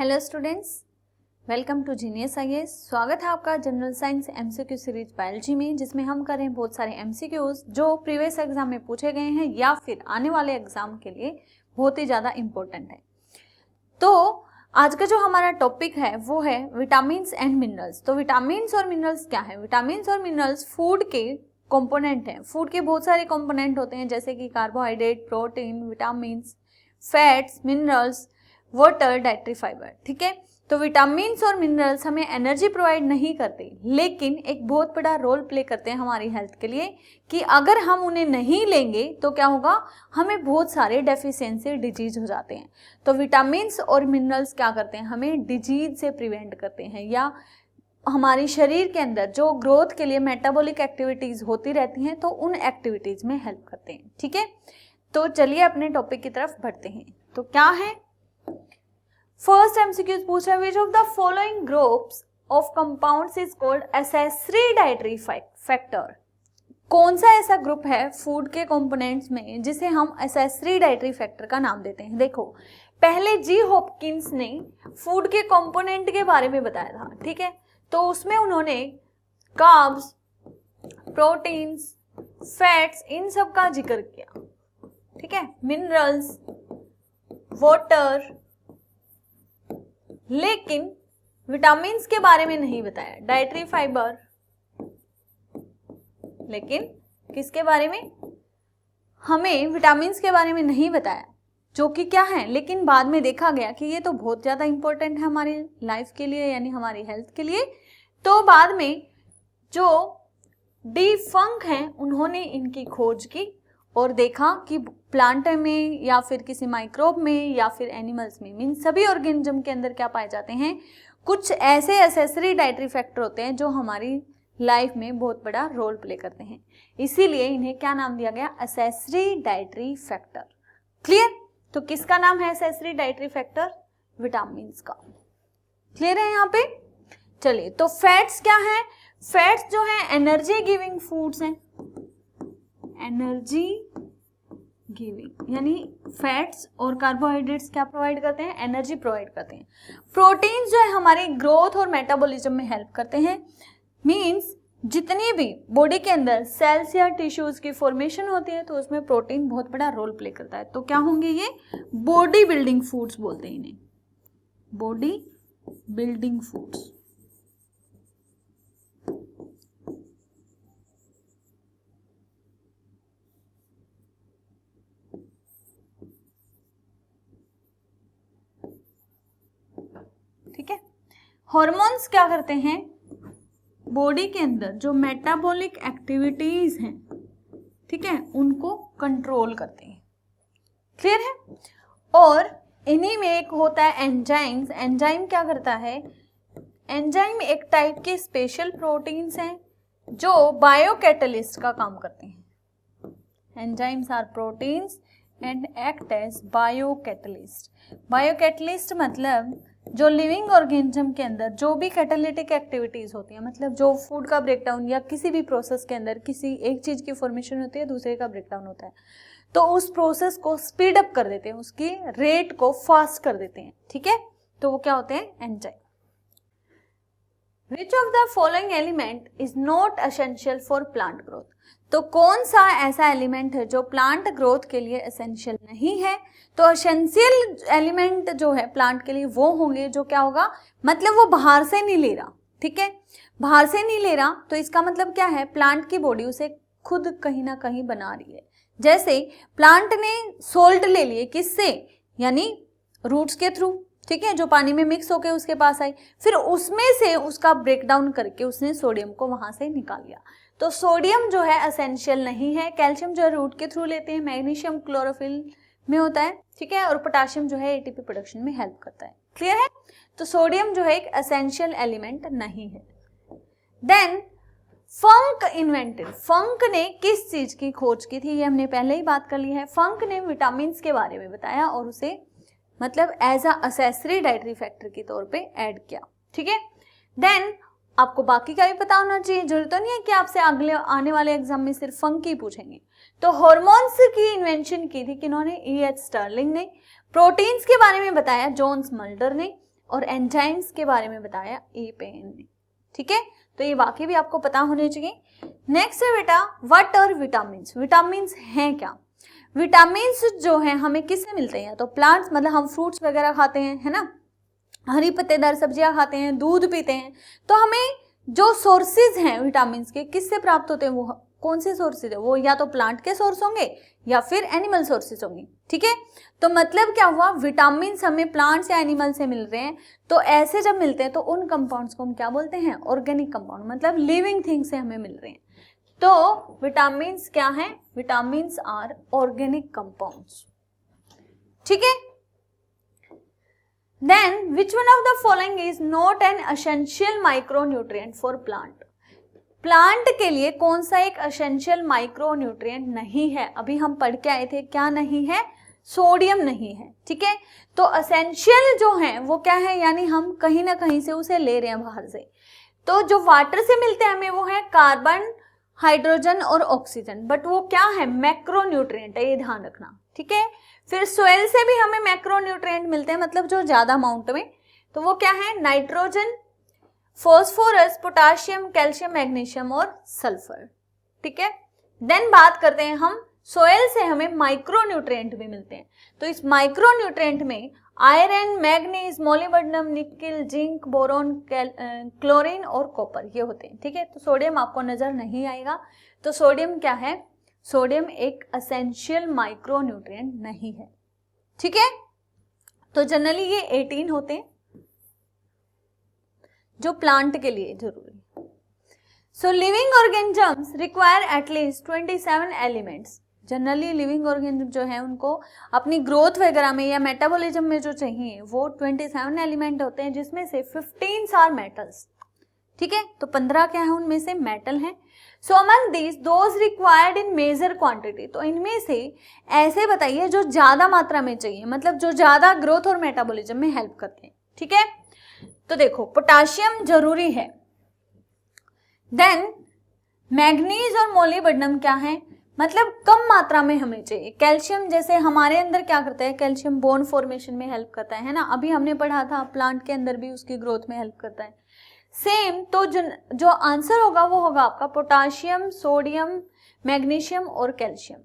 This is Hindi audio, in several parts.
Hello students, welcome to genius IAS. स्वागत है आपका general science MCQ series biology में, जिसमें हम कर रहे हैं बहुत सारे एमसीक्यूज जो प्रीवियस एग्जाम में पूछे गए हैं या फिर आने वाले एग्जाम के लिए बहुत ही ज़्यादा इम्पोर्टेंट है। तो आज का जो हमारा टॉपिक है वो है विटामिन्स एंड मिनरल्स। तो विटामिन्स और मिनरल्स क्या है? विटामिन्स और मिनरल्स फूड के कंपोनेंट हैं। फूड के बहुत सारे कंपोनेंट होते हैं, जैसे कि carbohydrate, protein, vitamins, fats, minerals, water, dietary fibre. ठीक है, तो विटामिन्स और मिनरल्स हमें एनर्जी प्रोवाइड नहीं करते, लेकिन एक बहुत बड़ा रोल प्ले करते हैं हमारी हेल्थ के लिए, कि अगर हम उन्हें नहीं लेंगे तो क्या होगा, हमें बहुत सारे डेफिशिएंसी डिजीज हो जाते हैं। तो विटामिन्स और मिनरल्स क्या करते हैं, हमें डिजीज से प्रिवेंट करते हैं, या हमारी शरीर के अंदर जो ग्रोथ के लिए मेटाबॉलिक एक्टिविटीज होती रहती हैं तो उन एक्टिविटीज में हेल्प करते हैं। ठीक है, तो चलिए अपने टॉपिक की तरफ बढ़ते हैं। तो क्या है, फर्स्ट एमसीक्यूज पूछ रहा है, विच of the following groups of compounds is called accessory dietary factor. कौन सा ऐसा ग्रुप है फूड के कंपोनेंट्स में जिसे हम एसेसरी डाइटरी फैक्टर का नाम देते हैं? देखो, पहले जी हॉपकिंस ने फूड के कंपोनेंट के बारे में बताया था। ठीक है, तो उसमें उन्होंने कार्ब्स, प्रोटीन्स, फैट्स, इन सब का जिक्र किया। ठीक है, मिनरल्स, वाटर, लेकिन विटामिन्स के बारे में नहीं बताया, डाइटरी फाइबर, लेकिन किसके बारे में, हमें विटामिन्स के बारे में नहीं बताया, जो कि क्या है। लेकिन बाद में देखा गया कि ये तो बहुत ज़्यादा इंपॉर्टेंट है हमारी लाइफ के लिए, यानी हमारी हेल्थ के लिए। तो बाद में जो डी फंक हैं उन्होंने इनकी खोज की और देखा कि प्लांट में या फिर किसी माइक्रोब में या फिर एनिमल्स में, मीन सभी ऑर्गेनिज्म के अंदर क्या पाए जाते हैं, कुछ ऐसे एसेसरी डाइटरी फैक्टर होते हैं जो हमारी लाइफ में बहुत बड़ा रोल प्ले करते हैं। इसीलिए इन्हें क्या नाम दिया गया, एसेसरी डाइटरी फैक्टर। क्लियर? तो किसका नाम है एसेसरी डाइटरी फैक्टर? विटामिन्स का। क्लियर है यहाँ पे? चलिए, तो फैट्स क्या है? फैट्स जो है एनर्जी गिविंग फूड्स हैं, एनर्जी गिविंग, यानी फैट्स और कार्बोहाइड्रेट्स क्या प्रोवाइड करते हैं, एनर्जी प्रोवाइड करते हैं। प्रोटीन्स जो है हमारी ग्रोथ और मेटाबॉलिज्म में हेल्प करते हैं। मींस जितनी भी बॉडी के अंदर सेल्स या टिश्यूज की फॉर्मेशन होती है तो उसमें प्रोटीन बहुत बड़ा रोल प्ले करता है। तो क्या होंगे ये? बॉडी बिल्डिंग फूड्स बोलते हैं इन्हें, बॉडी बिल्डिंग फूड्स। ठीक है, हॉर्मोन्स क्या करते हैं, बॉडी के अंदर जो मेटाबॉलिक एक्टिविटीज हैं, ठीक है, उनको कंट्रोल करते हैं। क्लियर है? और इन्हीं में एक होता है एंजाइम्स। एंजाइम क्या करता है, एंजाइम एक टाइप के स्पेशल प्रोटीन्स हैं जो बायोकैटलिस्ट का काम करते हैं। Enzymes are proteins and act as biocatalyst. Biocatalyst मतलब जो लिविंग ऑर्गेनिज्म के अंदर जो भी कैटालिटिक एक्टिविटीज होती है, मतलब जो फूड का ब्रेकडाउन या किसी भी प्रोसेस के अंदर किसी एक चीज की फॉर्मेशन होती है, दूसरे का ब्रेकडाउन होता है, तो उस प्रोसेस को स्पीड अप कर देते हैं, उसकी रेट को फास्ट कर देते हैं। ठीक है, तो वो क्या होते हैं, enzyme. Which of the following element is not essential for plant growth? तो कौन सा ऐसा एलिमेंट है जो प्लांट ग्रोथ के लिए एसेंशियल नहीं है? तो एसेंशियल एलिमेंट जो है प्लांट के लिए वो होंगे जो क्या होगा, मतलब वो बाहर से नहीं ले रहा। ठीक है, बाहर से नहीं ले रहा तो इसका मतलब क्या है, प्लांट की बॉडी उसे खुद कहीं ना कहीं बना रही है। जैसे प्लांट ने सोल्ट ले लिए, किससे, यानी रूट्स के थ्रू। ठीक है, जो पानी में मिक्स होकर उसके पास आई, फिर उसमें से उसका ब्रेकडाउन करके उसने सोडियम को वहां से निकाल लिया। तो सोडियम जो है एसेंशियल नहीं है। कैल्शियम जो है रूट के थ्रू लेते हैं, मैग्नीशियम क्लोरोफिल में होता है। ठीक है, और पोटाशियम जो है एटीपी प्रोडक्शन में हेल्प करता है। क्लियर है? तो सोडियम जो है एक एसेंशियल एलिमेंट नहीं है। देन फंक इन्वेंटेड। फंक ने किस चीज की खोज की थी, ये हमने पहले ही बात कर ली है। फंक ने विटामिन के बारे में बताया और उसे मतलब as a accessory dietary factor के तौर पे ऐड किया। ठीक है, देन आपको बाकी का भी पता होना चाहिए, जरूरत तो नहीं है कि आपसे अगले आने वाले एग्जाम में सिर्फ फंक ही पूछेंगे। तो हॉर्मोन्स की इन्वेंशन की थी किन्होंने, E.H. स्टर्लिंग ने। प्रोटीन्स के बारे में बताया जॉन स्मल्डर ने, और एंजाइम्स के बारे में बताया ए पे एन ने। ठीक है, तो ये बाकी भी आपको पता होने चाहिए। नेक्स्ट है बेटा व्हाट आर विटामिन्स। विटामिन्स हैं क्या? विटामिन्स जो है हमें किससे मिलते हैं? या तो प्लांट्स, मतलब हम फ्रूट्स वगैरह खाते हैं, है ना, हरी पत्तेदार सब्जियां खाते हैं, दूध पीते हैं, तो हमें जो सोर्सेज हैं विटामिन्स के किससे प्राप्त होते हैं? वो कौन से सोर्सेज है? वो या तो प्लांट के सोर्स होंगे या फिर एनिमल सोर्सेज होंगे। ठीक है, तो मतलब क्या हुआ, विटामिन्स हमें प्लांट्स या एनिमल से मिल रहे हैं, तो ऐसे जब मिलते हैं तो उन कंपाउंड्स को हम क्या बोलते हैं? ऑर्गेनिक कंपाउंड, मतलब लिविंग थिंग से हमें मिल रहे हैं। तो विटामिन्स क्या हैं? Vitamins are organic compounds. ठीक है, then which one of the following is not an essential micronutrient for plant? Plant के लिए कौन सा एक एसेंशियल माइक्रोन्यूट्रिएंट नहीं है? अभी हम पढ़ के आए थे, क्या नहीं है? सोडियम नहीं है। ठीक है, तो एसेंशियल जो है वो क्या है, यानी हम कहीं ना कहीं से उसे ले रहे हैं बाहर से। तो जो वाटर से मिलते हैं हमें वो है कार्बन, हाइड्रोजन और ऑक्सीजन, बट वो क्या है? मैक्रोन्यूट्रिएंट है, ये ध्यान रखना। ठीक है, फिर सोइल से भी हमें मैक्रोन्यूट्रिएंट मिलते हैं, मतलब जो ज्यादा अमाउंट में, तो वो क्या है? Nitrogen, phosphorus, potassium, calcium, magnesium और सल्फर। ठीक है, देन बात करते हैं हम सोइल से हमें माइक्रोन्यूट्रिएंट भी मिलते हैं। तो इस माइक्रोन्यूट्रिएंट में iron, manganese, molybdenum, nickel, zinc, boron, chlorine और कॉपर ये होते हैं। ठीक है, तो सोडियम आपको नजर नहीं आएगा। तो सोडियम क्या है? सोडियम एक एसेंशियल माइक्रोन्यूट्रिएंट नहीं है। ठीक है, तो जनरली ये 18 होते हैं जो प्लांट के लिए जरूरी। So living organisms require at least 27 elements. Generally living organism जो है उनको अपनी ग्रोथ वगैरह में या मेटाबॉलिज्म में जो चाहिए वो 27 एलिमेंट होते हैं, जिसमें से 15 आर मेटल्स। ठीक है, तो 15 क्या है? उनमें से मेटल है। So among these those required in major quantity, तो इनमें से ऐसे बताइए जो ज्यादा मात्रा में चाहिए, मतलब जो ज्यादा ग्रोथ और मेटाबॉलिज्म में हेल्प करते हैं। ठीक है, तो देखो पोटाशियम जरूरी है, देन मैग्नीज और मोलिब्डेनम क्या है? मतलब कम मात्रा में हमें चाहिए। कैल्शियम जैसे हमारे अंदर क्या करता है? कैल्शियम बोन फॉर्मेशन में हेल्प करता है ना, अभी हमने पढ़ा था प्लांट के अंदर भी उसकी ग्रोथ में हेल्प करता है। सेम, तो जो आंसर होगा वो होगा आपका पोटाशियम, सोडियम, मैग्नीशियम और कैल्शियम।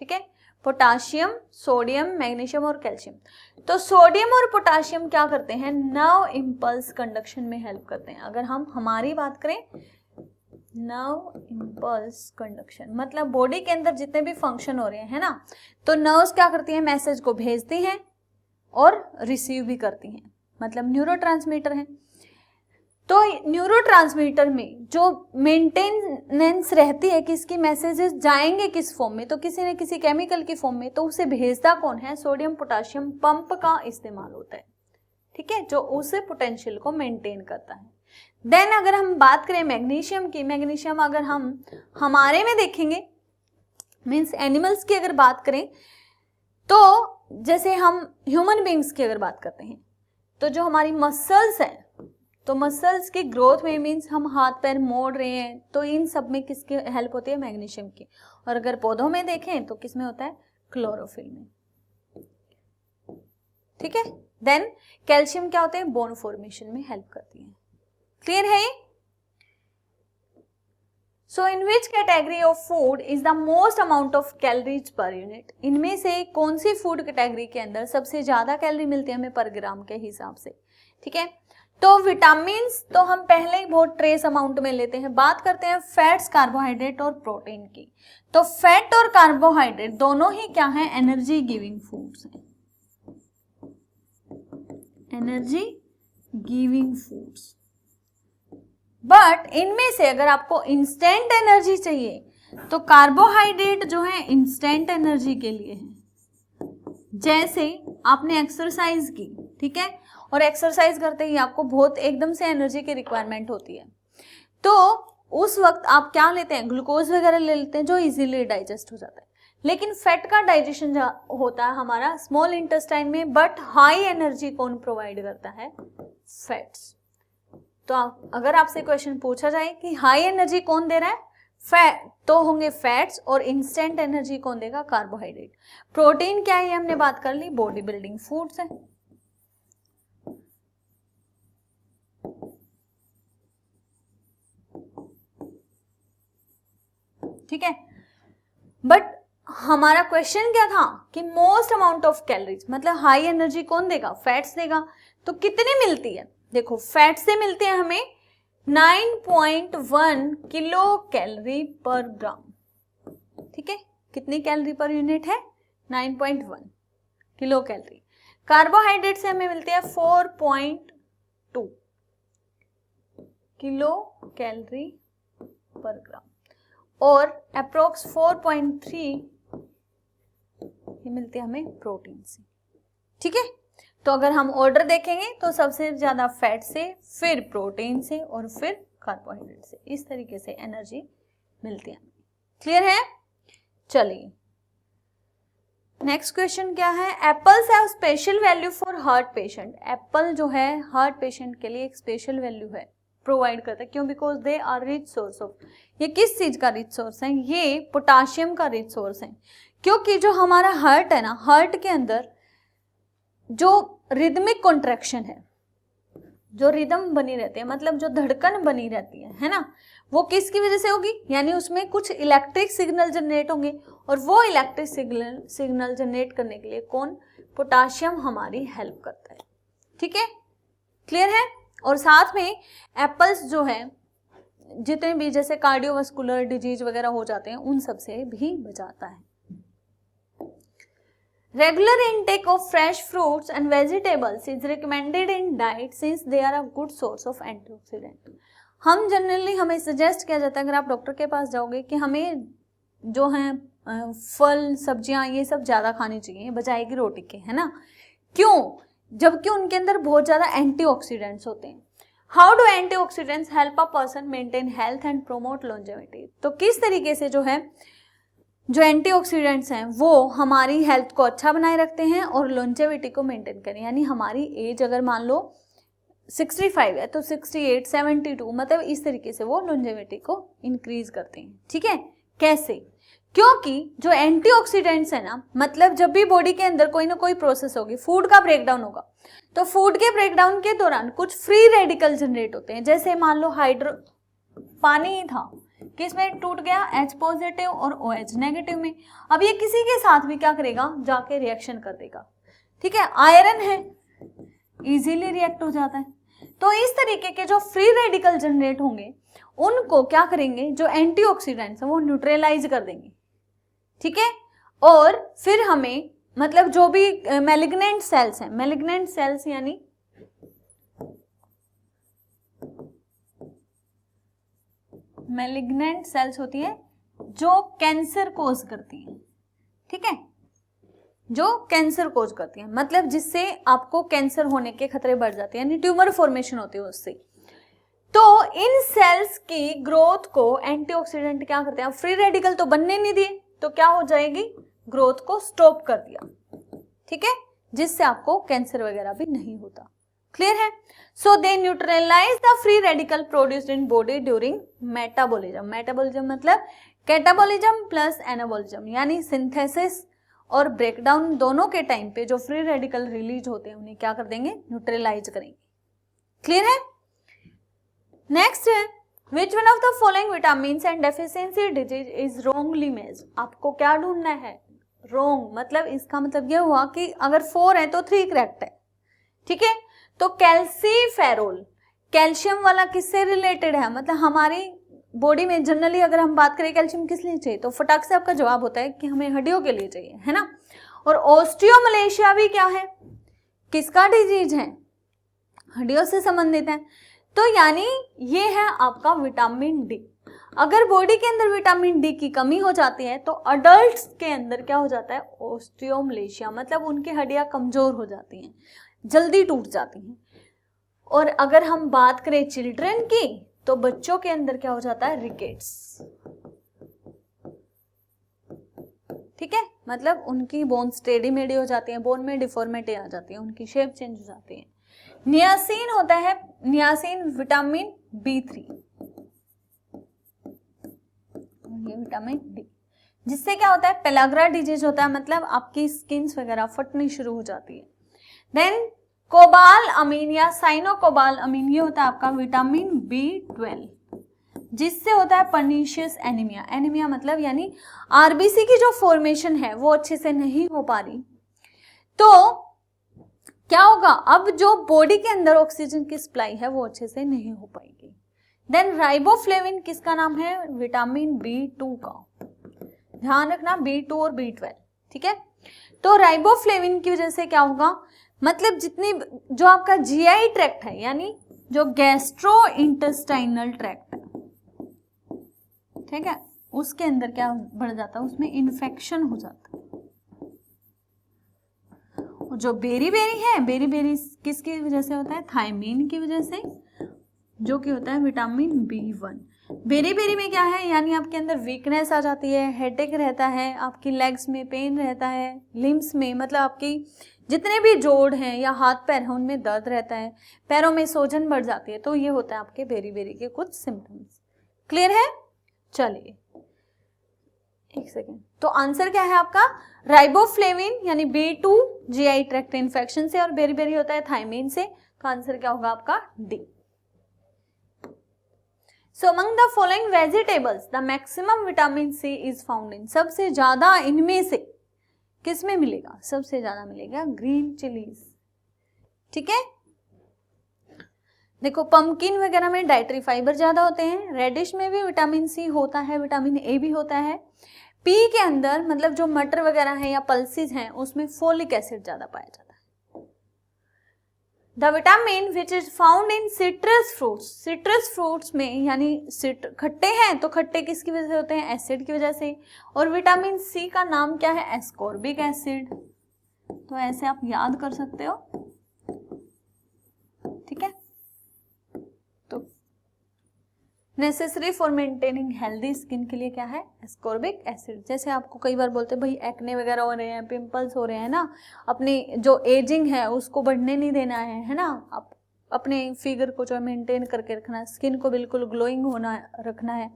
ठीक है, पोटाशियम, सोडियम, मैग्नीशियम और कैल्शियम। तो सोडियम और पोटाशियम क्या करते हैं? नर्व इंपल्स कंडक्शन में हेल्प करते हैं। अगर हम हमारी बात करें, नर्व इंपल्स कंडक्शन मतलब बॉडी के अंदर जितने भी फंक्शन हो रहे हैं, है ना, तो नर्व्स क्या करती हैं? मैसेज को भेजती हैं और रिसीव भी करती हैं, मतलब न्यूरोट्रांसमीटर हैं। तो न्यूरोट्रांसमीटर में जो मेंटेनेंस रहती है कि इसकी मैसेजेस जाएंगे किस फॉर्म में, तो किसी न किसी केमिकल की फॉर्म में, तो उसे भेजता कौन है? सोडियम पोटाशियम पंप का इस्तेमाल होता है। ठीक है, जो उसे पोटेंशियल को मेंटेन करता है। देन अगर हम बात करें मैग्नीशियम की, मैग्नीशियम अगर हम हमारे में देखेंगे, मीन्स एनिमल्स की अगर बात करें, तो जैसे हम ह्यूमन बींग्स की अगर बात करते हैं, तो जो हमारी मसल्स हैं, तो मसल्स की ग्रोथ में, मीन्स हम हाथ पैर मोड़ रहे हैं, तो इन सब में किसकी हेल्प होती है? मैग्नीशियम की। और अगर पौधों में देखें तो किसमें होता है? क्लोरोफिल में। ठीक है, देन कैल्शियम क्या होते हैं? बोन फॉर्मेशन में हेल्प करती है। क्लियर है? So in which category of food is the most amount of calories per unit? इनमें से कौन सी फूड कैटेगरी के अंदर सबसे ज्यादा कैलोरी मिलती है हमें पर ग्राम के हिसाब से? ठीक है, तो विटामिन्स तो हम पहले ही बहुत ट्रेस अमाउंट में लेते हैं। बात करते हैं फैट्स, कार्बोहाइड्रेट और प्रोटीन की। तो फैट और कार्बोहाइड्रेट दोनों ही क्या है? एनर्जी गिविंग फूड्स हैं, एनर्जी गिविंग फूड्स। बट इनमें से अगर आपको इंस्टेंट एनर्जी चाहिए तो कार्बोहाइड्रेट जो है इंस्टेंट एनर्जी के लिए है। जैसे आपने एक्सरसाइज की, ठीक है, और एक्सरसाइज करते ही आपको बहुत एकदम से एनर्जी की रिक्वायरमेंट होती है, तो उस वक्त आप क्या लेते हैं? ग्लूकोज वगैरह ले लेते हैं जो इजीली डाइजेस्ट हो जाता है। लेकिन फैट का डाइजेशन होता है हमारा स्मॉल इंटेस्टाइन में, बट हाई एनर्जी कौन प्रोवाइड करता है? फैट्स। तो अगर आपसे क्वेश्चन पूछा जाए कि हाई एनर्जी कौन दे रहा है? फैट, तो होंगे फैट्स, और इंस्टेंट एनर्जी कौन देगा? कार्बोहाइड्रेट। प्रोटीन क्या है? हमने बात कर ली, बॉडी बिल्डिंग फूड्स है। ठीक है। बट हमारा क्वेश्चन क्या था कि मोस्ट अमाउंट ऑफ कैलोरीज, मतलब हाई एनर्जी कौन देगा, फैट्स देगा। तो कितनी मिलती है, देखो फैट से मिलती है हमें 9.1 किलो कैलोरी पर ग्राम, ठीक है। कितनी कैलोरी पर यूनिट है, 9.1 किलो कैलोरी। कार्बोहाइड्रेट से हमें मिलती है 4.2 किलो कैलोरी पर ग्राम, और अप्रोक्स 4.3 ये मिलती है हमें प्रोटीन से, ठीक है। तो अगर हम ऑर्डर देखेंगे तो सबसे ज्यादा फैट से, फिर प्रोटीन से, और फिर कार्बोहाइड्रेट से, इस तरीके से एनर्जी मिलती है। क्लियर है? चलिए नेक्स्ट क्वेश्चन क्या है, apples have special value for heart patient. Apple जो है हार्ट पेशेंट के लिए एक स्पेशल वैल्यू है, प्रोवाइड करता है, क्यों, because they are rich source of, ये किस चीज का रिच सोर्स है, ये पोटाशियम का रिच सोर्स है। क्योंकि जो हमारा हार्ट है ना, हार्ट के अंदर जो रिदमिक कॉन्ट्रैक्शन है, जो रिदम बनी रहती है, मतलब जो धड़कन बनी रहती है ना, वो किसकी वजह से होगी, यानी उसमें कुछ इलेक्ट्रिक सिग्नल जनरेट होंगे, और वो इलेक्ट्रिक सिग्नल जनरेट करने के लिए कौन, पोटाशियम हमारी हेल्प करता है, ठीक है। क्लियर है? और साथ में एप्पल्स जो है जितने भी जैसे कार्डियोवास्कुलर डिजीज वगैरह हो जाते हैं उन सब से भी बचाता है। Regular intake of fresh fruits and vegetables is recommended in diet since they are a good source of antioxidant. हम जनरली हमें सजेस्ट किया जाता है, अगर आप डॉक्टर के पास जाओगे, कि हमें जो है फल सब्जियां ये सब ज़्यादा खानी चाहिए बजाय की रोटी के, है ना। क्यों? जबकि उनके अंदर बहुत ज़्यादा एंटीऑक्सीडेंट्स होते हैं। How do antioxidants help a person maintain health and promote longevity. तो किस तरीके से जो है जो एंटीऑक्सीडेंट्स हैं वो हमारी हेल्थ को अच्छा बनाए रखते हैं और लॉन्जेविटी को मेंटेन करें, यानी हमारी एज अगर मान लो 65 है तो 68, 72, मतलब इस तरीके से वो लॉन्जेविटी को इंक्रीज करते हैं, ठीक है। कैसे? क्योंकि जो एंटीऑक्सीडेंट्स है ना, मतलब जब भी बॉडी के अंदर कोई ना कोई प्रोसेस होगी, फूड का ब्रेकडाउन होगा, तो फूड के ब्रेकडाउन के दौरान कुछ फ्री रेडिकल जनरेट होते हैं। जैसे मान लो पानी ही था, किसमें टूट गया, H पॉजिटिव और OH नेगेटिव में। अब ये किसी के साथ भी क्या करेगा, जाके रिएक्शन कर देगा, ठीक है। आयरन है, इजीली रिएक्ट हो जाता है। तो इस तरीके के जो फ्री रेडिकल जनरेट होंगे उनको क्या करेंगे, जो एंटीऑक्सीडेंट्स हैं वो न्यूट्रलाइज कर देंगे, ठीक है। और फिर हमें मतलब जो भी मैलिग्नेंट सेल्स हैं, मैलिग्नेंट सेल्स यानी मैलिग्नेंट सेल्स होती है जो कैंसर कोज करती हैं, ठीक है, जो कैंसर कोज करती हैं, मतलब जिससे आपको कैंसर होने के खतरे बढ़ जाते हैं, यानी ट्यूमर फॉर्मेशन होती है उससे। तो इन सेल्स की ग्रोथ को एंटीऑक्सीडेंट क्या करते हैं, फ्री रेडिकल तो बनने नहीं दिए, तो क्या हो जाएगी, ग्रोथ को स्टॉप कर दिया, ठीक है, जिससे आपको कैंसर वगैरह भी नहीं होता। क्लियर है? So they neutralise the free radical produced in body during metabolism. Metabolism मतलब कैटाबॉलिज्म प्लस एनाबॉलिज्म, यानी सिंथेसिस और ब्रेकडाउन दोनों के टाइम पे जो फ्री रेडिकल रिलीज होते हैं उन्हें क्या कर देंगे, न्यूट्रलाइज करेंगे। क्लियर है? नेक्स्ट है, which one of the following vitamins and deficiency disease is wrongly matched. आपको क्या ढूंढना है, रॉन्ग, मतलब इसका मतलब यह हुआ कि अगर 4 है तो 3 करेक्ट है, ठीक है। तो कैल्सीफेरोल, कैल्शियम वाला किससे रिलेटेड है, मतलब हमारी बॉडी में जनरली अगर हम बात करें कैल्शियम किस लिए चाहिए, तो फटाक से आपका जवाब होता है कि हमें हड्डियों के लिए चाहिए, है ना। और ऑस्टियोमलेशिया भी क्या है, किसका डिजीज है, हड्डियों से संबंधित है। तो यानी ये है आपका विटामिन डी। अगर बॉडी के अंदर विटामिन डी की कमी हो जाती है तो अडल्ट्स के अंदर क्या हो जाता है, ऑस्टियोमलेशिया, मतलब उनकी हड्डियां कमजोर हो जाती हैं, जल्दी टूट जाती हैं। और अगर हम बात करें चिल्ड्रन की तो बच्चों के अंदर क्या हो जाता है, रिकेट्स, ठीक है, मतलब उनकी बोन्स टेढ़ी मेढ़ी हो जाती हैं, बोन में डिफॉर्मिटी आ जाती है, उनकी शेप चेंज हो जाती है। नियासिन होता है, नियासिन विटामिन B3, ये विटामिन डी, जिससे क्या होता है, पेलाग्रा डिजीज होता है, मतलब आपकी स्किन्स वगैरह फटनी शुरू हो जाती है। देन कोबाल अमीन या साइनो कोबाल अमीन, ये होता है आपका विटामिन B12, जिससे होता है पर्निशियस एनीमिया। एनीमिया मतलब यानी आरबीसी की जो फॉर्मेशन है वो अच्छे से नहीं हो पा रही, तो क्या होगा, अब जो बॉडी के अंदर ऑक्सीजन की सप्लाई है वो अच्छे से नहीं हो पाएगी। देन राइबोफ्लेविन किसका नाम है, विटामिन B2 का, ध्यान रखना B2 और B12, ठीक है। तो राइबोफ्लेविन की वजह से क्या होगा, मतलब जितनी जो आपका जीआई ट्रैक्ट है यानी जो गैस्ट्रो इंटेस्टाइनल ट्रैक्ट है, ठीक है, उसके अंदर क्या बढ़ जाता है, उसमें इन्फेक्शन हो जाता है। जो बेरी है, बेरी किसकी वजह से होता है, थायमीन की वजह से, जो कि होता है विटामिन B1। बेरी में क्या है, यानी आपके अंदर वीकनेस आ जाती है, हेडेक रहता है, आपकी लेग्स में पेन रहता है, लिम्स में मतलब आपकी जितने भी जोड़ हैं या हाथ पैर हैं उनमें दर्द रहता है, पैरों में सूजन बढ़ जाती है, तो ये होता है आपके बेरी के कुछ सिम्टम्स। क्लियर है? चलिए एक सेकेंड, तो आंसर क्या है आपका, राइबोफ्लेविन यानी B2 जीआई ट्रैक्ट इन्फेक्शन से, और बेरी होता है थायमीन से, तो आंसर क्या होगा आपका D. So among the following vegetables the maximum vitamin C is found in, सबसे ज्यादा इनमें से किस में मिलेगा, सबसे ज्यादा मिलेगा ग्रीन चिलीज, ठीक है। देखो पंपकिन वगैरह में डाइटरी फाइबर ज्यादा होते हैं, रेडिश में भी विटामिन सी होता है, विटामिन ए भी होता है, पी के अंदर मतलब जो मटर वगैरह है या पल्सेस हैं उसमें फोलिक एसिड ज्यादा पाया जाता है। The vitamin which is found in citrus fruits, citrus fruits में यानी खट्टे हैं तो खट्टे किसकी वजह से होते हैं, एसिड की वजह से, और विटामिन सी का नाम क्या है, एस्कॉर्बिक एसिड, तो ऐसे आप याद कर सकते हो, ठीक है। तो necessary for maintaining healthy skin के लिए क्या है, एस्कॉर्बिक एसिड। जैसे आपको कई बार बोलते हैं भाई एक्ने वगैरह हो रहे हैं, पिंपल्स हो रहे हैं ना, अपनी जो एजिंग है उसको बढ़ने नहीं देना है ना, आप अपने फिगर को जो मेंटेन करके रखना है, स्किन को बिल्कुल ग्लोइंग होना रखना है,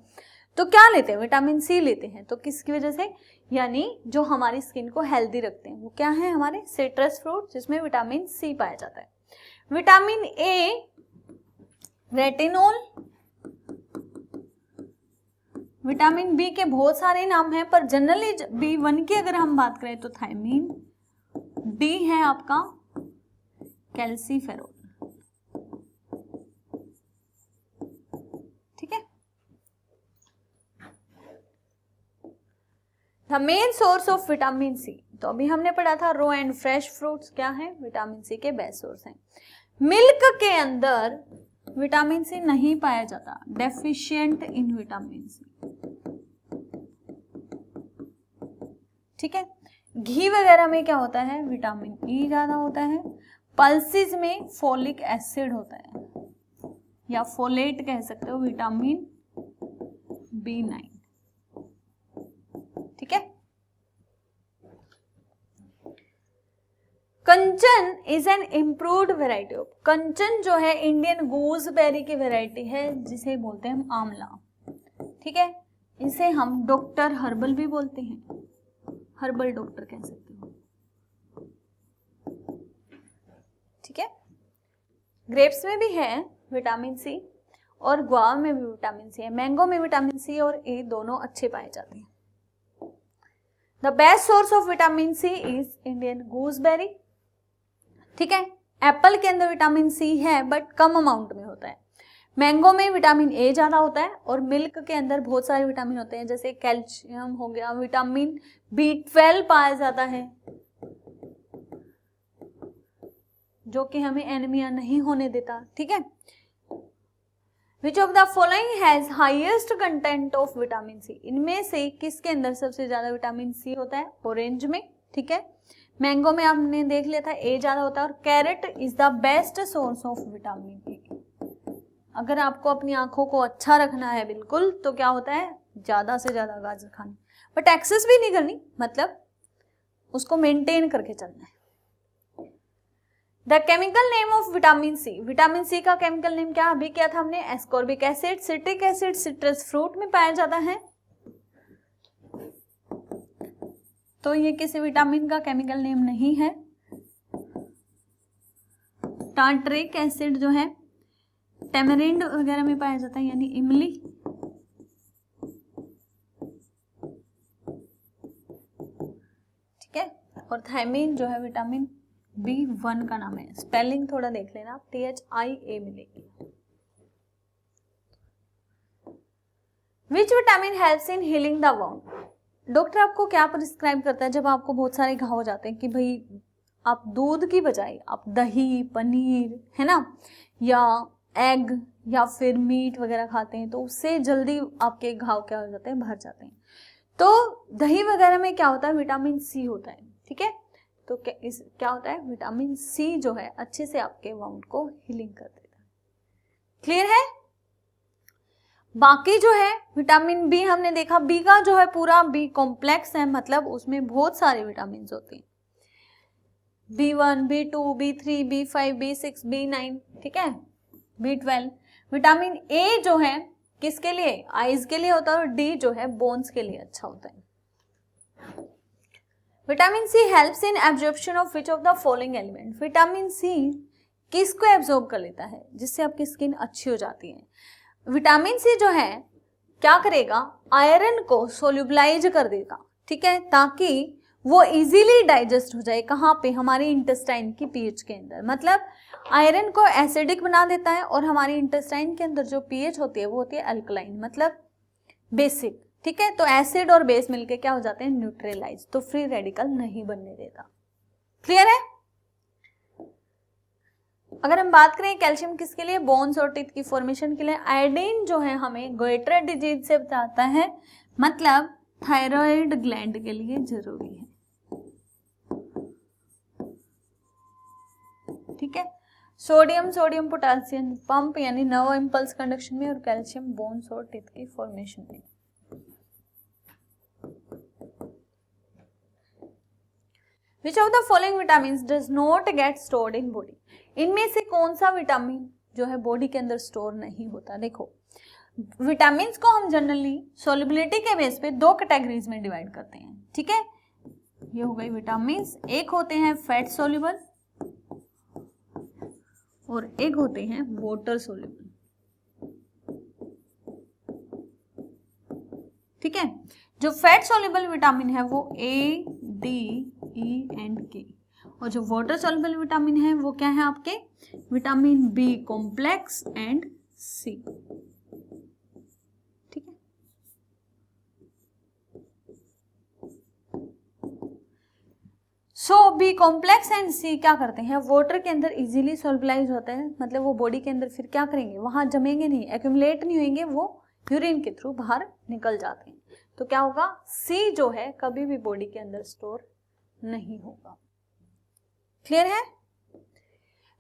तो क्या लेते हैं, विटामिन सी लेते हैं। तो किसकी वजह से, यानी जो हमारी स्किन को हेल्दी रखते हैं वो क्या है, हमारे सिट्रस फ्रूट जिसमें विटामिन सी पाया जाता है। Vitamin A, retinol, vitamin B के बहुत सारे नाम हैं, पर जनरली B1 की अगर हम बात करें तो थायमीन, डी है आपका कैल्सीफेरोल, ठीक है। The main source of vitamin C, तो अभी हमने पढ़ा था रो एंड फ्रेश फ्रूट्स क्या है, विटामिन सी के बेस्ट सोर्स हैं। मिल्क के अंदर विटामिन सी नहीं पाया जाता, डेफिशिएंट इन विटामिन सी, ठीक है। घी वगैरह में क्या होता है, विटामिन ई ज्यादा होता है, पल्सेस में फोलिक एसिड होता है या फोलेट कह सकते हो, विटामिन B9, ठीक है। Kanchan is an improved variety of, Kanchan जो है इंडियन गूसबेरी की वेराइटी है जिसे बोलते हैं हम आंवला, ठीक है। इसे हम डॉक्टर हर्बल भी बोलते हैं, हर्बल डॉक्टर कह सकते हो, ठीक है। ग्रेप्स में भी है विटामिन सी और गुआवा में भी विटामिन सी है, मैंगो में विटामिन सी और ए दोनों अच्छे पाए जाते हैं। The best source of vitamin C is Indian gooseberry, ठीक है। एप्पल के अंदर विटामिन सी है बट कम अमाउंट में होता है, मैंगो में विटामिन ए ज्यादा होता है, और मिल्क के अंदर बहुत सारे विटामिन होते हैं जैसे कैल्शियम हो गया, विटामिन B12 पाया जाता है जो कि हमें एनीमिया नहीं होने देता, ठीक है। Which of the following has highest content of vitamin C, इनमें से किसके अंदर सबसे ज्यादा विटामिन सी होता है, ऑरेंज में, ठीक है। मैंगो में आपने देख लिया था ए ज्यादा होता है, और carrot is the best source of vitamin A. अगर आपको अपनी आंखों को अच्छा रखना है बिल्कुल, तो क्या होता है, ज्यादा से ज्यादा गाजर खानी, बट एक्सेस भी नहीं करनी, मतलब उसको मेंटेन करके चलना है। The chemical name of vitamin C, vitamin C का केमिकल नेम क्या अभी किया था हमने, ascorbic acid. Citric acid citrus fruit में पाया जाता है, तो ये किसी विटामिन का केमिकल नेम नहीं है। टार्टरिक एसिड जो है टेमरिंड वगैरह में पाया जाता है, यानी इमली, ठीक है। और थायमीन जो है विटामिन B1 का नाम है, स्पेलिंग थोड़ा देख लेना, THIA मिलेगी। Which vitamin helps in healing the wound? Doctor आपको क्या प्रिस्क्राइब करता है जब आपको बहुत सारे घाव हो जाते हैं कि भाई आप दूध की बजाय आप दही, पनीर, है ना, या एग या फिर मीट वगैरह खाते हैं तो उससे जल्दी आपके घाव क्या हो जाते हैं, भर जाते हैं। तो दही वगैरह में क्या होता है, विटामिन सी होता है, ठीक है। तो क्या होता है, विटामिन सी जो है अच्छे से आपके वाउंड को हीलिंग कर देता है। क्लियर है? बाकी जो है विटामिन बी हमने देखा, बी का जो है पूरा बी कॉम्प्लेक्स है, मतलब उसमें बहुत सारे विटामिन होते हैं, B1, B2, B3, B5, B6, B9, ठीक है, B12। विटामिन ए जो है किसके लिए, आईज के लिए होता है, और डी जो है बोन्स के लिए अच्छा होता है। Vitamin C helps in absorption of which of the following element? Vitamin C किसको एब्जॉर्ब कर लेता है, जिससे आपकी स्किन अच्छी हो जाती है? विटामिन सी जो है क्या करेगा, आयरन को सोल्यूबलाइज कर देगा, ठीक है, ताकि वो इजीली डाइजेस्ट हो जाए। कहाँ पे, हमारी इंटेस्टाइन की पीएच के अंदर, मतलब आयरन को एसिडिक बना देता है और हमारी इंटेस्टाइन के अंदर जो पीएच होती है वो होती है अल्कलाइन, मतलब बेसिक, ठीक है। तो एसिड और बेस मिलके क्या हो जाते हैं, न्यूट्रलाइज, तो फ्री रेडिकल नहीं बनने देता। क्लियर है? अगर हम बात करें कैल्शियम किसके लिए, बोन्स और टीथ की फॉर्मेशन के लिए। आयोडीन जो है हमें गोइटर डिजीज से बचाता है, मतलब थायराइड ग्लैंड के लिए जरूरी है, ठीक है। सोडियम पोटेशियम पंप यानी नर्व इंपल्स कंडक्शन में, और कैल्शियम बोन्स और टीथ की फॉर्मेशन में। Which of the following vitamins does not get stored in body? इनमें से कौन सा विटामिन जो है बॉडी के अंदर स्टोर नहीं होता? देखो, विटामिन को हम जनरली सोल्युबिलिटी के बेस पे दो कैटेगरीज में डिवाइड करते हैं, ठीक है। ये हो गई विटामिन, एक होते हैं फैट सोल्यूबल और एक होते हैं वाटर सोल्यूबल, ठीक है। जो फैट सोल्यूबल विटामिन है वो A, D, E and K, और जो वाटर सोल्यूबल विटामिन है वो क्या है आपके, vitamin B complex and C, ठीक है। सो B कॉम्प्लेक्स एंड C क्या करते हैं, वाटर के अंदर इजीली सोल्युबलाइज होते हैं, मतलब वो बॉडी के अंदर फिर क्या करेंगे, वहां जमेंगे नहीं, एक्यूमुलेट नहीं होंगे, वो यूरिन के थ्रू बाहर निकल जाते हैं। तो क्या होगा, C जो है कभी भी बॉडी के अंदर स्टोर नहीं होगा। क्लियर है?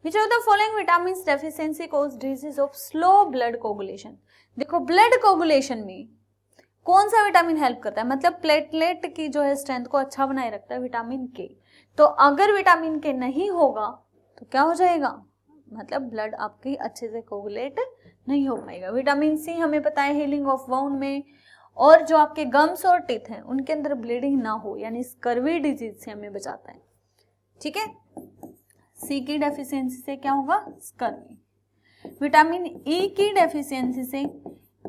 Which of the following vitamins deficiency cause disease of slow blood coagulation? देखो, ब्लड कोगुलेशन में कौन सा विटामिन हेल्प करता है, मतलब प्लेटलेट की जो है स्ट्रेंथ को अच्छा बनाए रखता है, विटामिन के। तो अगर विटामिन के नहीं होगा तो क्या हो जाएगा, मतलब ब्लड आपकी अच्छे से कोगुलेट नहीं हो पाएगा। विटामिन सी हमें पता है हीलिंग ऑफ वाउंड में, और जो आपके गम्स और टीथ हैं उनके अंदर ब्लीडिंग ना हो, यानी स्कर्वी डिजीज से हमें बचाता है, ठीक है। सी की डेफिशिएंसी से क्या होगा, स्कर्वी। विटामिन ई की डेफिशिएंसी से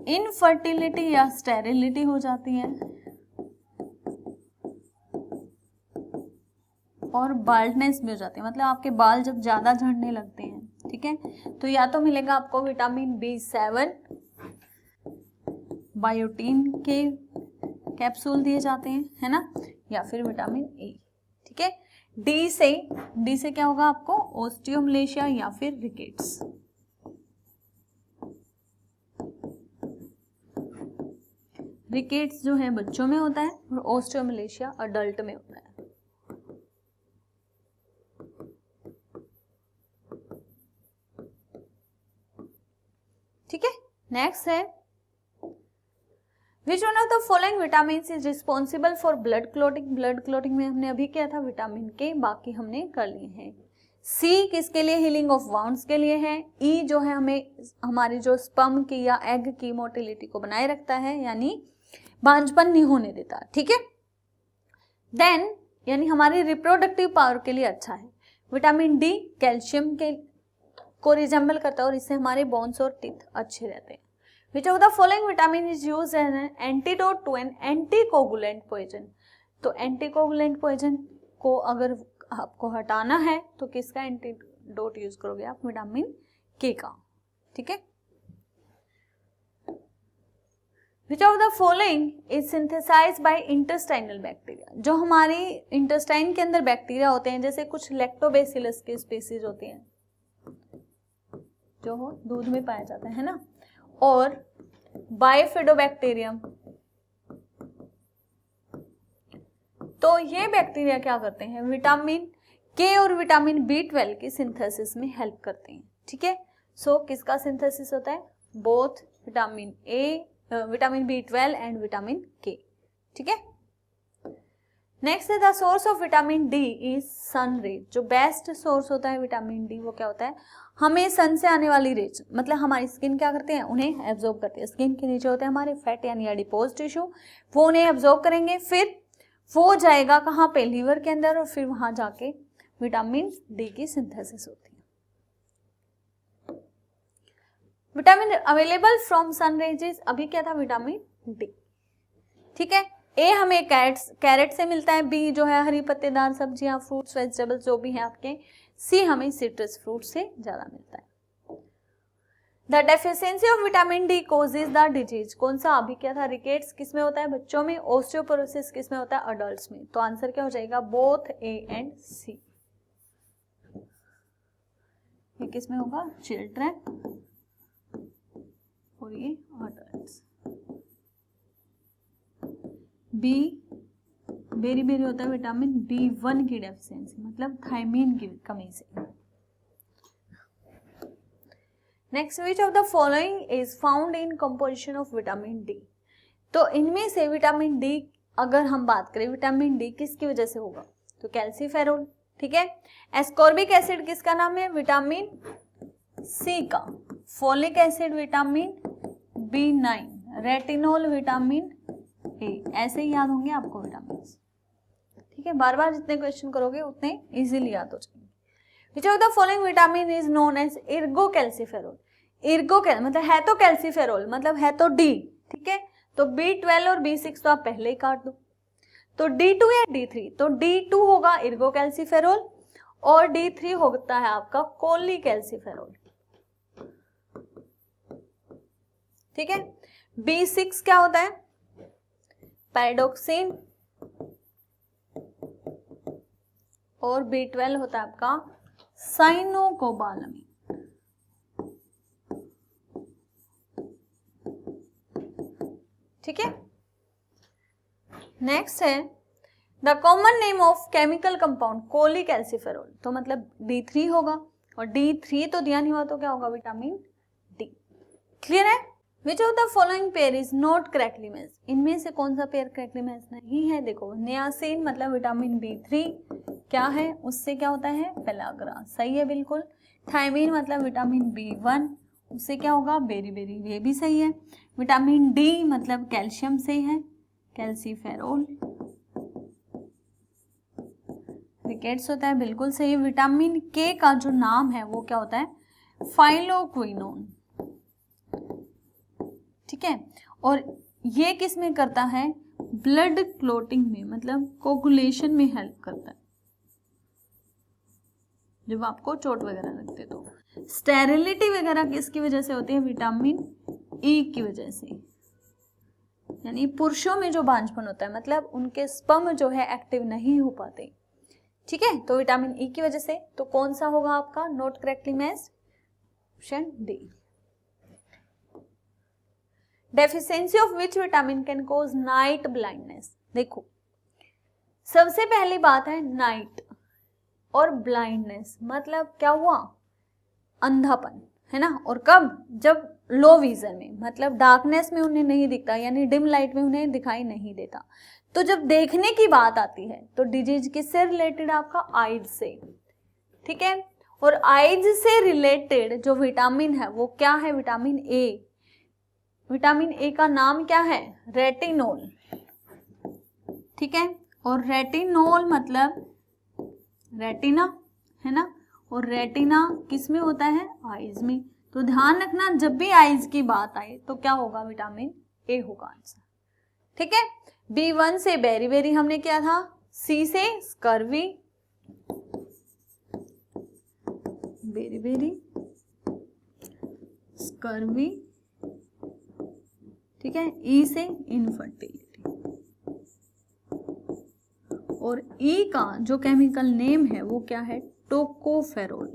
इनफर्टिलिटी या स्टेरिलिटी हो जाती है, और बाल्डनेस भी हो जाती है, मतलब आपके बाल जब ज्यादा झड़ने लगते हैं, ठीक है। तो या तो मिलेगा आपको विटामिन B7, बायोटीन के कैप्सूल दिए जाते हैं, है ना, या फिर विटामिन ए, ठीक है। डी से क्या होगा आपको, ऑस्टियोमलेशिया या फिर रिकेट्स। रिकेट्स जो है बच्चों में होता है और ऑस्टियोमलेशिया अडल्ट में होता है। ठीक है, नेक्स्ट है Which one of the following vitamins is responsible for blood clotting? Blood clotting में हमने अभी किया था विटामिन के, बाकी हमने कर लिए हैं। सी किसके लिए, हीलिंग ऑफ वाउंड्स के लिए है। ई जो है हमें हमारी जो स्पर्म की या एग की मोटिलिटी को बनाए रखता है, यानी बांझपन नहीं होने देता, ठीक है। देन यानी हमारी रिप्रोडक्टिव पावर के लिए अच्छा है। विटामिन डी कैल्शियम के को रिजेंबल करता है और इससे हमारे बोन्स और टीथ अच्छे रहते हैं। Which of the following vitamin is used as an antidote to an anticoagulant poison? तो anticoagulant poison को अगर आपको हटाना है तो किसका एंटीडोट यूज करोगे आप? विटामिन के का। ठीक है। Which of the following is synthesized by intestinal bacteria? जो हमारी इंटेस्टाइन के अंदर बैक्टीरिया होते हैं, जैसे कुछ लैक्टोबैसिलस के स्पीसीज होती हैं जो दूध में पाया जाता है ना, और बाइफिडोबैक्टीरियम, तो ये बैक्टीरिया क्या करते हैं? विटामिन के और विटामिन B12 की सिंथेसिस में हेल्प करते हैं। ठीक है। सो किसका सिंथेसिस होता है? Both vitamin A, vitamin B12 and vitamin K. ठीक है। नेक्स्ट है the source of vitamin D is sun ray. जो बेस्ट सोर्स होता है विटामिन डी वो क्या होता है? हमें सन से आने वाली रेज, मतलब हमारी स्किन क्या करते हैं? उन्हें एब्जॉर्ब करते हैं। स्किन के नीचे होते हैं हमारे फैट यानी एडिपोज टिश्यू, वो उन्हें एब्जॉर्ब करेंगे, फिर वो जाएगा कहाँ पे? लीवर के अंदर, और फिर वहां जाके विटामिन डी की सिंथेसिस होती है। Vitamin available from sun rays, अभी क्या था? Vitamin D. ठीक है। ए हमें कैरेट से मिलता है, बी जो है हरी पत्तेदार सब्जियां, फ्रूट्स, वेजिटेबल्स जो भी हैं आपके, सी हमें सिट्रस फ्रूट से ज्यादा मिलता है। The deficiency of vitamin D causes the disease, कौन सा? अभी क्या था? रिकेट्स किस में होता है? बच्चों में। ओस्टियोपोरोसिस किस में होता है? अडल्ट्स में। तो आंसर क्या हो जाएगा? बोथ ए एंड सी। ये किस में होगा? चिल्ड्रन और ये अडल्ट्स। बी बेरी बेरी होता है विटामिन B1 की डेफिशिएंसी, मतलब थायमीन की कमी से। Next, which of the following is found in composition of vitamin D? तो इनमें से विटामिन डी अगर हम बात करें, विटामिन डी किसकी वजह से होगा? तो कैल्सीफेरोल। ठीक है। एस्कॉर्बिक एसिड किसका नाम है? विटामिन सी का। Folic acid vitamin B9, retinol vitamin A. ऐसे ही याद होंगे आपको विटामिन। ठीक है। बार बार जितने क्वेश्चन करोगे उतने इजीली याद हो जाएंगे। Which of the following vitamin is known as ergocalciferol? मतलब है तो कैल्सीफेरोल, मतलब है तो डी। ठीक है। तो B12 और B6 तो आप पहले ही काट दो। तो D2 या D3? तो D2 होगा इर्गोकैल्सीफेरोल और D3 होता है आपका कोलीकैल्सीफेरोल। ठीक है। B6 क्या होता है? पैराडॉक्सिन, और B12 होता है आपका साइनोकोबालामिन। ठीक है। नेक्स्ट है the common name of chemical compound cholecalciferol. तो मतलब D3 होगा, और D3 तो दिया नहीं हुआ तो क्या होगा? Vitamin D. क्लियर है? विच of the following pair is not correctly match? इनमें से कौन सा पेयर करेक्टली मैच नहीं है? देखो, नियासिन मतलब विटामिन B3 क्या है? उससे क्या होता है? पेलाग्रा। सही है बिल्कुल। थायमीन मतलब विटामिन B1, उससे क्या होगा? Beriberi. ये भी सही है। विटामिन डी मतलब कैल्शियम से है, कैल्सीफेरोल। रिकेट्स होता है, बिल्कुल सही। विटामिन के का जो नाम है वो क्या होता है? फाइलोक्विनोन। ठीक है। और ये किस में करता है? ब्लड क्लोटिंग में, मतलब कोगुलेशन में हेल्प करता है, जब आपको चोट वगैरह लगती है। तो स्टेरिलिटी वगैरह किसकी वजह से होती है? विटामिन ई की वजह से। यानी पुरुषों में जो बांझपन होता है, मतलब उनके स्पर्म जो है एक्टिव नहीं हो पाते। ठीक है। तो विटामिन ई की वजह से। तो कौन सा होगा आपका not correctly matched? Option D. Deficiency of which vitamin can cause night blindness? देखो, सबसे पहली बात है नाइट और ब्लाइंडनेस, मतलब क्या हुआ? अंधापन, है ना। और कब? जब लो विजन में, मतलब डार्कनेस में उन्हें नहीं दिखता, यानी डिम लाइट में उन्हें दिखाई नहीं देता। तो जब देखने की बात आती है तो डिजीज किससे रिलेटेड? आपका आइज से। ठीक है। और आइज से रिलेटेड जो विटामिन है वो क्या है? Vitamin A. विटामिन ए का नाम क्या है? रेटिनोल। ठीक है। और रेटिनोल मतलब रेटिना, है ना। और रेटिना किस में होता है? आइज में। तो ध्यान रखना, जब भी आइज की बात आए तो क्या होगा? विटामिन ए होगा आंसर। ठीक है। B1 से बेरी बेरी हमने किया था, सी से स्कर्वी, बेरी स्कर्वी, ठीक है। ई से इनफर्टिलिटी, और ई का जो केमिकल नेम है वो क्या है, टोकोफेरोल।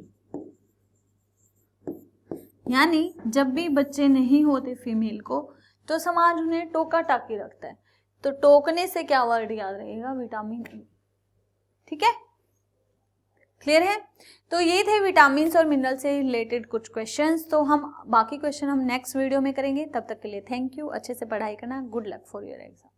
यानी जब भी बच्चे नहीं होते फीमेल को तो समाज उन्हें टोका टाकी रखता है, तो टोकने से क्या वर्ड याद रहेगा, विटामिन ई, ठीक है, क्लियर है। तो ये थे विटामिन और मिनरल से रिलेटेड कुछ क्वेश्चंस। तो हम बाकी क्वेश्चन हम नेक्स्ट वीडियो में करेंगे। तब तक के लिए थैंक यू, अच्छे से पढ़ाई करना, good luck for your exam.